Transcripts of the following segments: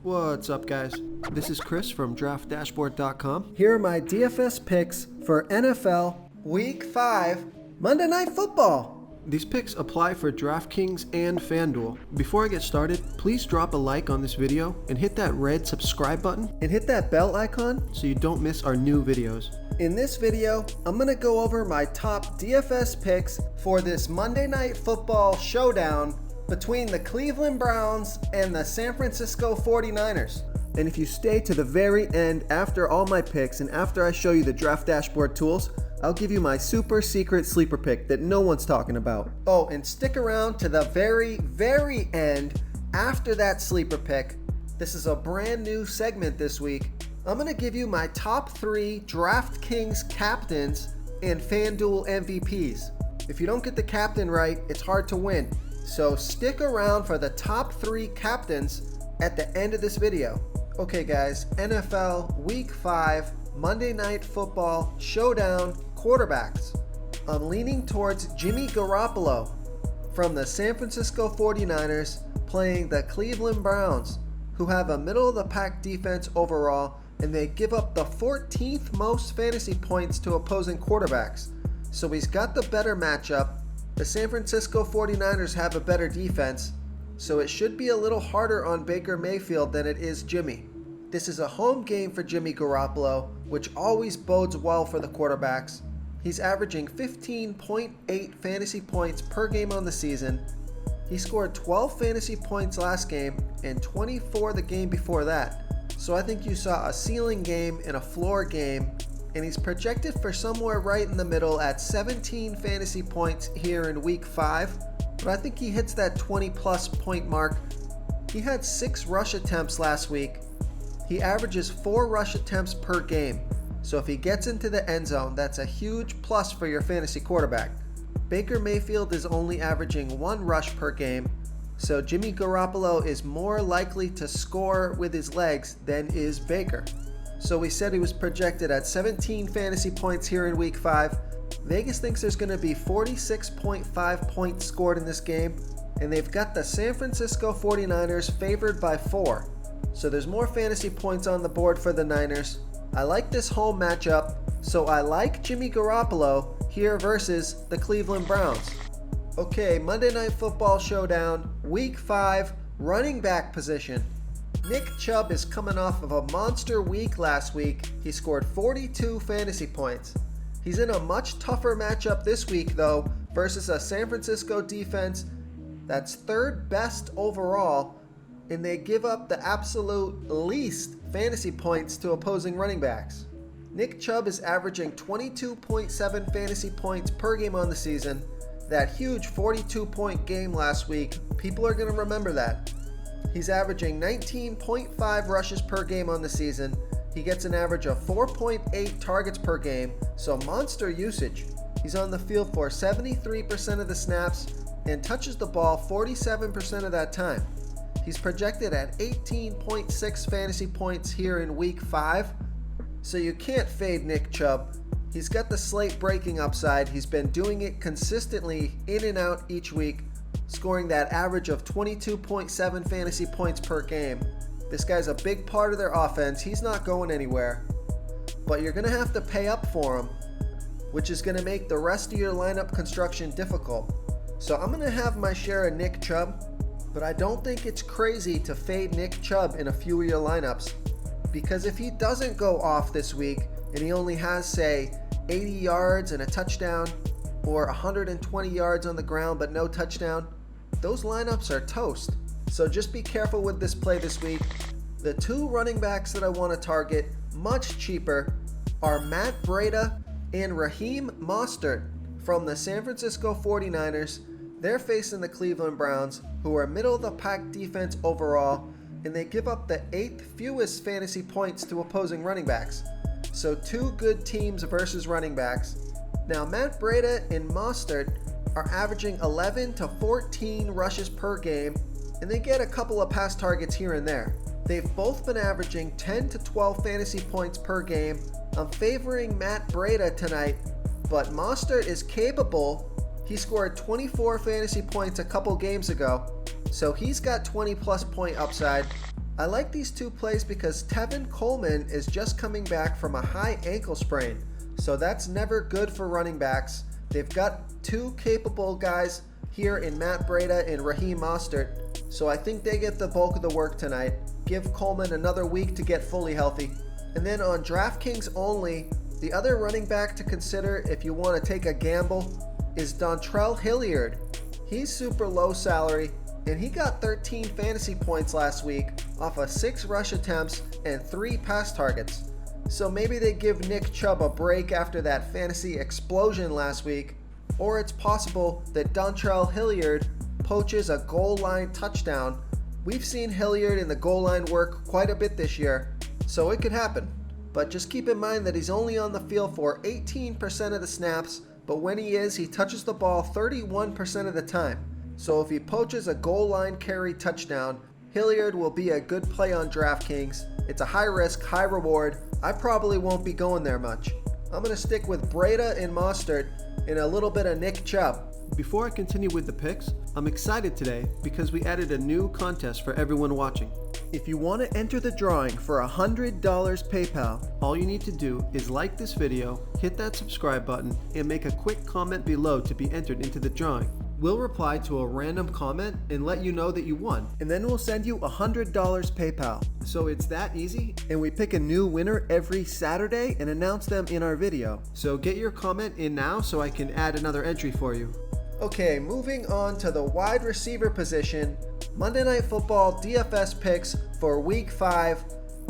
What's up, guys? This is Chris from DraftDashboard.com. Here are my DFS picks for NFL Week 5 Monday Night Football. These picks apply for DraftKings and FanDuel. Before I get started, please drop a like on this video and hit that red subscribe button and hit that bell icon so you don't miss our new videos. In this video, I'm going to go over my top DFS picks for this Monday Night Football showdown between the Cleveland Browns and the San Francisco 49ers. And if you stay to the very end after all my picks and after I show you the Draft Dashboard tools, I'll give you my super secret sleeper pick that no one's talking about. Oh, and stick around to the very end after that sleeper pick. This is a brand new segment this week. I'm going to give you my top 3 DraftKings captains and FanDuel MVPs. If you don't get the captain right, it's hard to win. So stick around for the top 3 captains at the end of this video. Okay guys, NFL Week 5 Monday Night Football Showdown quarterbacks. I'm leaning towards Jimmy Garoppolo from the San Francisco 49ers playing the Cleveland Browns, who have a middle-of-the-pack defense overall, and they give up the 14th most fantasy points to opposing quarterbacks. So he's got the better matchup. The San Francisco 49ers have a better defense, so it should be a little harder on Baker Mayfield than it is Jimmy. This is a home game for Jimmy Garoppolo, which always bodes well for the quarterbacks. He's averaging 15.8 fantasy points per game on the season. He scored 12 fantasy points last game and 24 the game before that. So I think you saw a ceiling game and a floor game, and he's projected for somewhere right in the middle at 17 fantasy points here in Week 5, but I think he hits that 20 plus point mark. He had 6 rush attempts last week. He averages 4 rush attempts per game, so if he gets into the end zone, that's a huge plus for your fantasy quarterback. Baker Mayfield is only averaging 1 rush per game, so Jimmy Garoppolo is more likely to score with his legs than is Baker. So we said he was projected at 17 fantasy points here in Week 5. Vegas thinks there's going to be 46.5 points scored in this game, and they've got the San Francisco 49ers favored by 4. So there's more fantasy points on the board for the Niners. I like this home matchup, so I like Jimmy Garoppolo here versus the Cleveland Browns. Okay, Monday Night Football showdown, Week 5, running back position. Nick Chubb is coming off of a monster week last week. He scored 42 fantasy points. He's in a much tougher matchup this week though versus a San Francisco defense that's 3rd best overall, and they give up the absolute least fantasy points to opposing running backs. Nick Chubb is averaging 22.7 fantasy points per game on the season. That huge 42-point game last week, people are going to remember that. He's averaging 19.5 rushes per game on the season. He gets an average of 4.8 targets per game, so monster usage. He's on the field for 73% of the snaps and touches the ball 47% of that time. He's projected at 18.6 fantasy points here in Week 5, so you can't fade Nick Chubb. He's got the slate breaking upside. He's been doing it consistently in and out each week, scoring that average of 22.7 fantasy points per game. This guy's a big part of their offense. He's not going anywhere, but you're going to have to pay up for him, which is going to make the rest of your lineup construction difficult. So I'm going to have my share of Nick Chubb, but I don't think it's crazy to fade Nick Chubb in a few of your lineups, because if he doesn't go off this week and he only has, say, 80 yards and a touchdown, or 120 yards on the ground but no touchdown, those lineups are toast. So just be careful with this play this week. The 2 running backs that I want to target, much cheaper, are Matt Breida and Raheem Mostert from the San Francisco 49ers. They're facing the Cleveland Browns, who are middle-of-the-pack defense overall, and they give up the 8th fewest fantasy points to opposing running backs. So 2 good teams versus running backs. Now Matt Breida and Mostert are averaging 11 to 14 rushes per game, and they get a couple of pass targets here and there. They've both been averaging 10 to 12 fantasy points per game. I'm favoring Matt Breida tonight, but Mostert is capable. He scored 24 fantasy points a couple games ago, so he's got 20 plus point upside. I like these two plays because Tevin Coleman is just coming back from a high ankle sprain, so that's never good for running backs. They've got two capable guys here in Matt Breida and Raheem Mostert, so I think they get the bulk of the work tonight. Give Coleman another week to get fully healthy. And then on DraftKings only, the other running back to consider if you want to take a gamble is Dontrell Hilliard. He's super low salary, and he got 13 fantasy points last week off of 6 rush attempts and 3 pass targets. So maybe they give Nick Chubb a break after that fantasy explosion last week, or it's possible that Dontrell Hilliard poaches a goal line touchdown. We've seen Hilliard in the goal line work quite a bit this year, so it could happen. But just keep in mind that he's only on the field for 18% of the snaps, but when he is, he touches the ball 31% of the time. So if he poaches a goal line carry touchdown, Hilliard will be a good play on DraftKings. It's a high risk, high reward. I probably won't be going there much. I'm going to stick with Breida and Mostert and a little bit of Nick Chubb. Before I continue with the picks, I'm excited today because we added a new contest for everyone watching. If you want to enter the drawing for $100 PayPal, all you need to do is like this video, hit that subscribe button, and make a quick comment below to be entered into the drawing. We'll reply to a random comment and let you know that you won, and then we'll send you $100 PayPal. So it's that easy, and we pick a new winner every Saturday and announce them in our video. So get your comment in now so I can add another entry for you. Okay, moving on to the wide receiver position. Monday Night Football DFS picks for Week 5.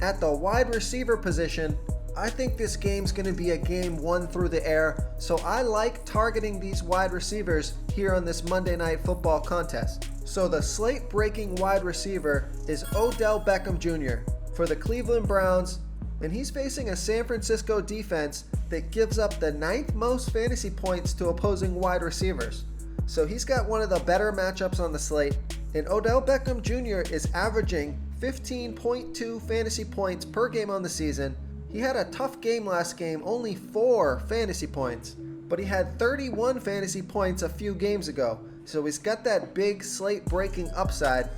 At the wide receiver position, I think this game's going to be a game won through the air, so I like targeting these wide receivers here on this Monday Night Football contest. So the slate-breaking wide receiver is Odell Beckham Jr. for the Cleveland Browns, and he's facing a San Francisco defense that gives up the 9th most fantasy points to opposing wide receivers. So he's got one of the better matchups on the slate, and Odell Beckham Jr. is averaging 15.2 fantasy points per game on the season. He had a tough game last game, only 4 fantasy points, but he had 31 fantasy points a few games ago, so he's got that big slate-breaking upside.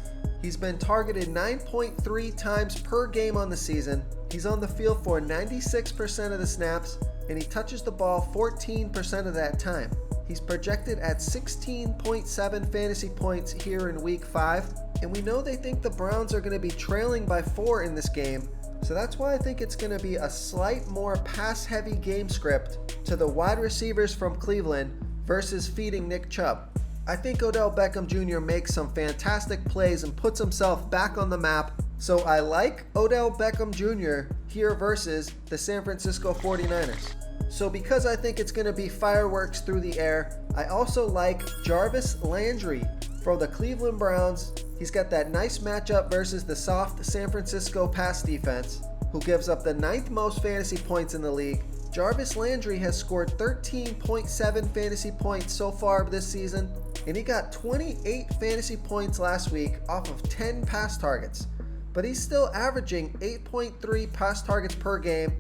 He's been targeted 9.3 times per game on the season. He's on the field for 96% of the snaps, and he touches the ball 14% of that time. He's projected at 16.7 fantasy points here in Week 5, and we know they think the Browns are going to be trailing by 4 in this game, so that's why I think it's going to be a slight more pass-heavy game script to the wide receivers from Cleveland versus feeding Nick Chubb. I think Odell Beckham Jr. makes some fantastic plays and puts himself back on the map, so I like Odell Beckham Jr. here versus the San Francisco 49ers. So because I think it's going to be fireworks through the air, I also like Jarvis Landry for the Cleveland Browns. He's got that nice matchup versus the soft San Francisco pass defense, who gives up the 9th most fantasy points in the league. Jarvis Landry has scored 13.7 fantasy points so far this season, and he got 28 fantasy points last week off of 10 pass targets. But he's still averaging 8.3 pass targets per game,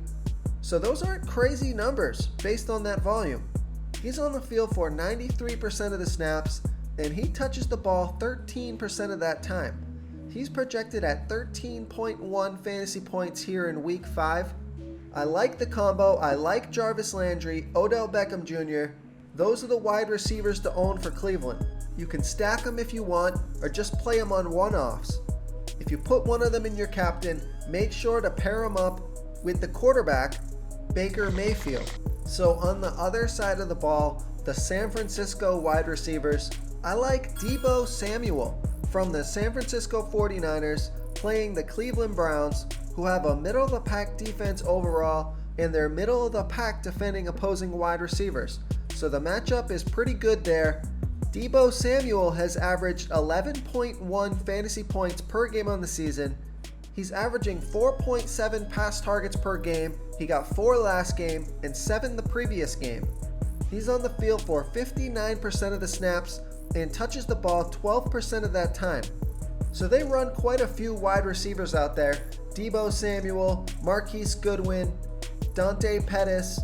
so those aren't crazy numbers based on that volume. He's on the field for 93% of the snaps, and he touches the ball 13% of that time. He's projected at 13.1 fantasy points here in Week 5. I like the combo. I like Jarvis Landry, Odell Beckham Jr. Those are the wide receivers to own for Cleveland. You can stack them if you want, or just play them on one-offs. If you put one of them in your captain, make sure to pair them up with the quarterback, Baker Mayfield. So on the other side of the ball, the San Francisco wide receivers, I like Deebo Samuel from the San Francisco 49ers playing the Cleveland Browns, who have a middle-of-the-pack defense overall, and they're middle-of-the-pack defending opposing wide receivers. So the matchup is pretty good there. Deebo Samuel has averaged 11.1 fantasy points per game on the season. He's averaging 4.7 pass targets per game. He got 4 last game and 7 the previous game. He's on the field for 59% of the snaps and touches the ball 12% of that time. So they run quite a few wide receivers out there. Deebo Samuel, Marquise Goodwin, Dante Pettis,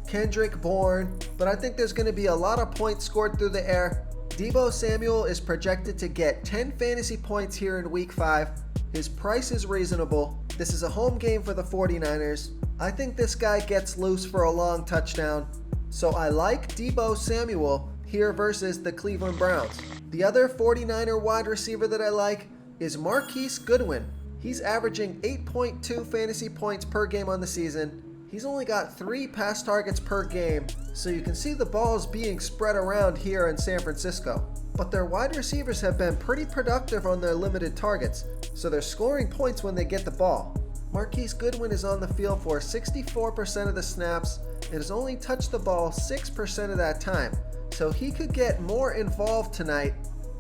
Kendrick Bourne, but I think there's going to be a lot of points scored through the air. Deebo Samuel is projected to get 10 fantasy points here in Week 5. His price is reasonable. This is a home game for the 49ers. I think this guy gets loose for a long touchdown. So I like Deebo Samuel here versus the Cleveland Browns. The other 49er wide receiver that I like is Marquise Goodwin. He's averaging 8.2 fantasy points per game on the season. He's only got 3 pass targets per game, so you can see the balls being spread around here in San Francisco. But their wide receivers have been pretty productive on their limited targets, so they're scoring points when they get the ball. Marquise Goodwin is on the field for 64% of the snaps and has only touched the ball 6% of that time, so he could get more involved tonight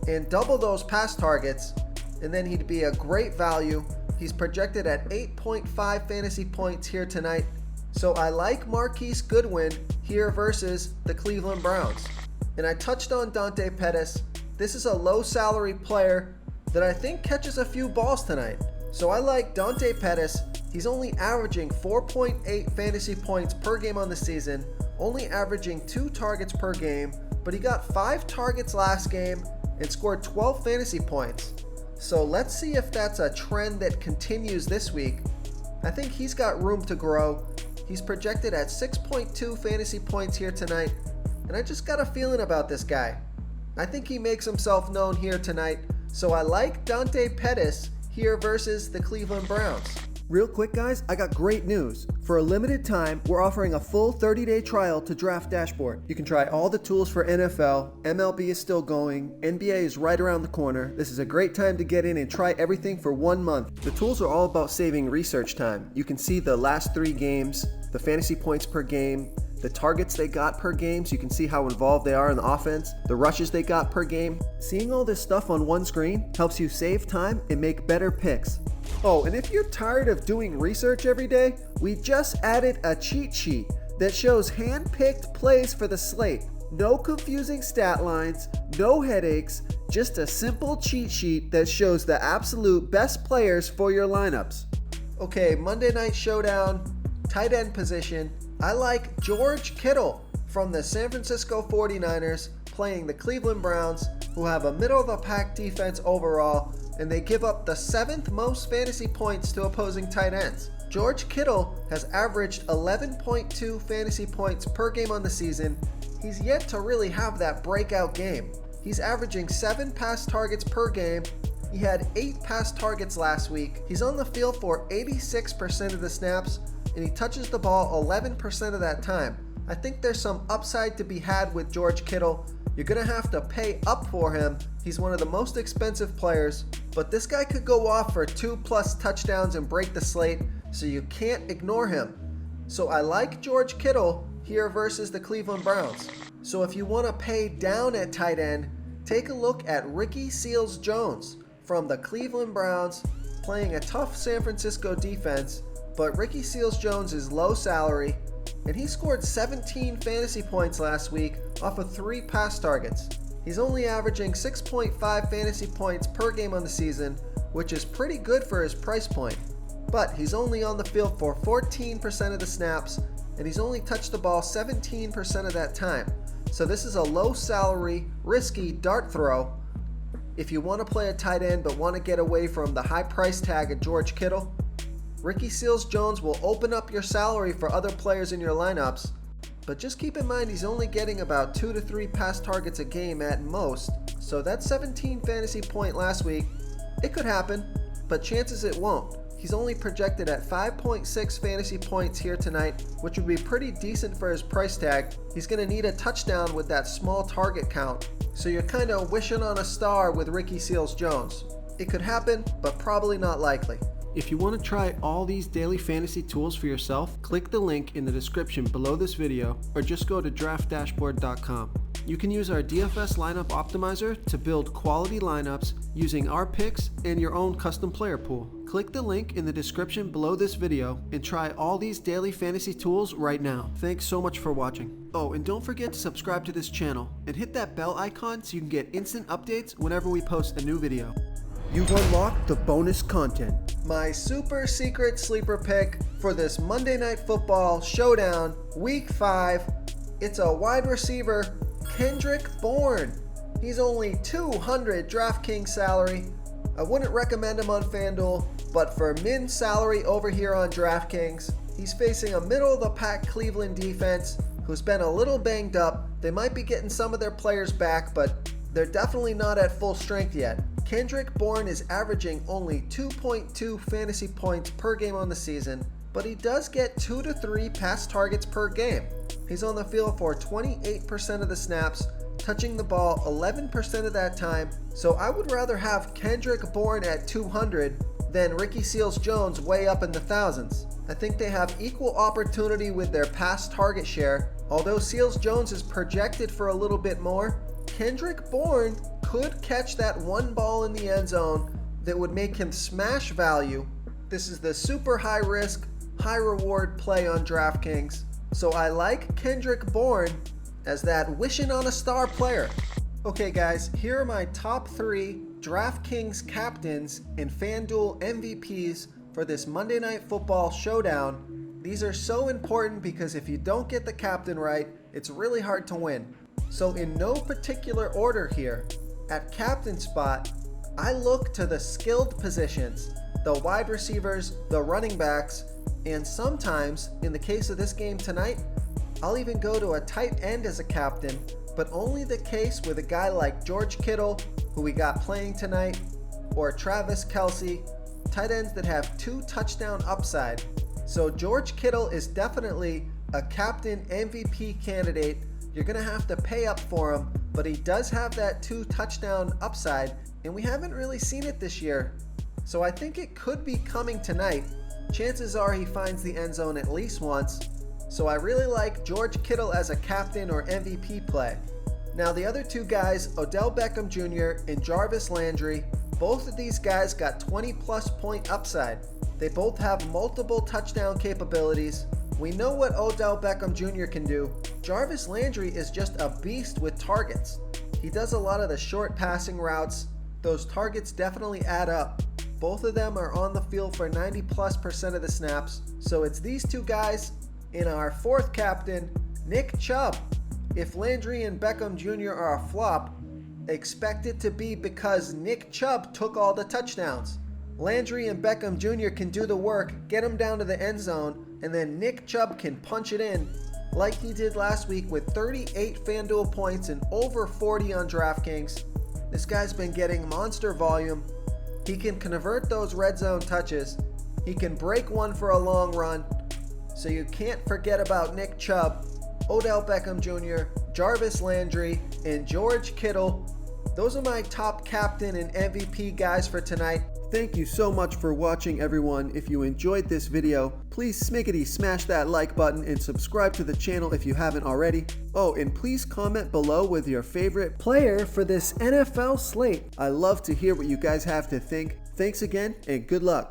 and double those pass targets, and then he'd be a great value. He's projected at 8.5 fantasy points here tonight. So I like Marquise Goodwin here versus the Cleveland Browns. And I touched on Dante Pettis. This is a low salary player that I think catches a few balls tonight. So I like Dante Pettis. He's only averaging 4.8 fantasy points per game on the season, only averaging 2 targets per game, but he got 5 targets last game and scored 12 fantasy points. So let's see if that's a trend that continues this week. I think he's got room to grow. He's projected at 6.2 fantasy points here tonight, and I just got a feeling about this guy. I think he makes himself known here tonight, so I like Dante Pettis here versus the Cleveland Browns. Real quick guys, I got great news. For a limited time, we're offering a full 30-day trial to Draft Dashboard. You can try all the tools for NFL, MLB is still going, NBA is right around the corner. This is a great time to get in and try everything for 1 month. The tools are all about saving research time. You can see the last 3 games, the fantasy points per game, the targets they got per game, so you can see how involved they are in the offense, the rushes they got per game. Seeing all this stuff on one screen helps you save time and make better picks. Oh, and if you're tired of doing research every day, we just added a cheat sheet that shows hand-picked plays for the slate. No confusing stat lines, no headaches, just a simple cheat sheet that shows the absolute best players for your lineups. Okay, Monday Night Showdown, tight end position. I like George Kittel from the San Francisco 49ers playing the Cleveland Browns, who have a middle-of-the-pack defense overall, and they give up the 7th most fantasy points to opposing tight ends. George Kittel has averaged 11.2 fantasy points per game on the season. He's yet to really have that breakout game. He's averaging 7 pass targets per game. He had 8 pass targets last week. He's on the field for 86% of the snaps, and he touches the ball 11% of that time. I think there's some upside to be had with George Kittel. You're going to have to pay up for him. He's one of the most expensive players, but this guy could go off for 2+ touchdowns and break the slate, so you can't ignore him. So I like George Kittel here versus the Cleveland Browns. So if you want to pay down at tight end, take a look at Ricky Seals-Jones from the Cleveland Browns, playing a tough San Francisco defense, but Ricky Seals-Jones is low salary, and he scored 17 fantasy points last week off of 3 pass targets. He's only averaging 6.5 fantasy points per game on the season, which is pretty good for his price point. But he's only on the field for 14% of the snaps, and he's only touched the ball 17% of that time. So this is a low salary, risky dart throw. If you want to play a tight end but want to get away from the high price tag of George Kittel, Ricky Seals-Jones will open up your salary for other players in your lineups, but just keep in mind he's only getting about 2 to 3 pass targets a game at most, so that 17 fantasy point last week, it could happen, but chances it won't. He's only projected at 5.6 fantasy points here tonight, which would be pretty decent for his price tag. He's going to need a touchdown with that small target count, so you're kind of wishing on a star with Ricky Seals-Jones. It could happen, but probably not likely. If you want to try all these daily fantasy tools for yourself, click the link in the description below this video or just go to draftdashboard.com. You can use our DFS lineup optimizer to build quality lineups using our picks and your own custom player pool. Click the link in the description below this video and try all these daily fantasy tools right now. Thanks so much for watching. Oh, and don't forget to subscribe to this channel and hit that bell icon so you can get instant updates whenever we post a new video. You've unlocked the bonus content. My super secret sleeper pick for this Monday Night Football Showdown Week 5. It's a wide receiver, Kendrick Bourne. He's only $200 DraftKings salary, I wouldn't recommend him on FanDuel, but for min salary over here on DraftKings, he's facing a middle-of-the-pack Cleveland defense who's been a little banged up. They might be getting some of their players back, but they're definitely not at full strength yet. Kendrick Bourne is averaging only 2.2 fantasy points per game on the season, but he does get 2 to 3 pass targets per game. He's on the field for 28% of the snaps, touching the ball 11% of that time, so I would rather have Kendrick Bourne at 200 than Ricky Seals-Jones way up in the thousands. I think they have equal opportunity with their pass target share. Although Seals-Jones is projected for a little bit more, Kendrick Bourne could catch that one ball in the end zone that would make him smash value. This is the super high risk, high reward play on DraftKings. So I like Kendrick Bourne as that wishing on a star player. Okay guys, here are my top 3 DraftKings captains and FanDuel MVPs for this Monday Night Football showdown. These are so important because if you don't get the captain right, it's really hard to win. So in no particular order here, at captain spot, I look to the skilled positions, the wide receivers, the running backs, and sometimes, in the case of this game tonight, I'll even go to a tight end as a captain, but only the case with a guy like George Kittel, who we got playing tonight, or Travis Kelce, tight ends that have 2 touchdown upside. So George Kittle is definitely a captain MVP candidate. You're going to have to pay up for him, but he does have that 2 touchdown upside, and we haven't really seen it this year. So I think it could be coming tonight. Chances are he finds the end zone at least once. So I really like George Kittle as a captain or MVP play. Now the other 2 guys, Odell Beckham Jr. and Jarvis Landry, both of these guys got 20 plus point upside. They both have multiple touchdown capabilities. We know what Odell Beckham Jr. can do. Jarvis Landry is just a beast with targets. He does a lot of the short passing routes. Those targets definitely add up. Both of them are on the field for 90+% of the snaps. So it's these 2 guys. In our 4th captain, Nick Chubb. If Landry and Beckham Jr. are a flop, expect it to be because Nick Chubb took all the touchdowns. Landry and Beckham Jr. can do the work, get him down to the end zone, and then Nick Chubb can punch it in like he did last week with 38 FanDuel points and over 40 on DraftKings. This guy's been getting monster volume. He can convert those red zone touches. He can break one for a long run. So you can't forget about Nick Chubb, Odell Beckham Jr., Jarvis Landry, and George Kittle. Those are my top captain and MVP guys for tonight. Thank you so much for watching, everyone. If you enjoyed this video, please smiggity smash that like button and subscribe to the channel if you haven't already. Oh, and please comment below with your favorite player for this NFL slate. I love to hear what you guys have to think. Thanks again, and good luck.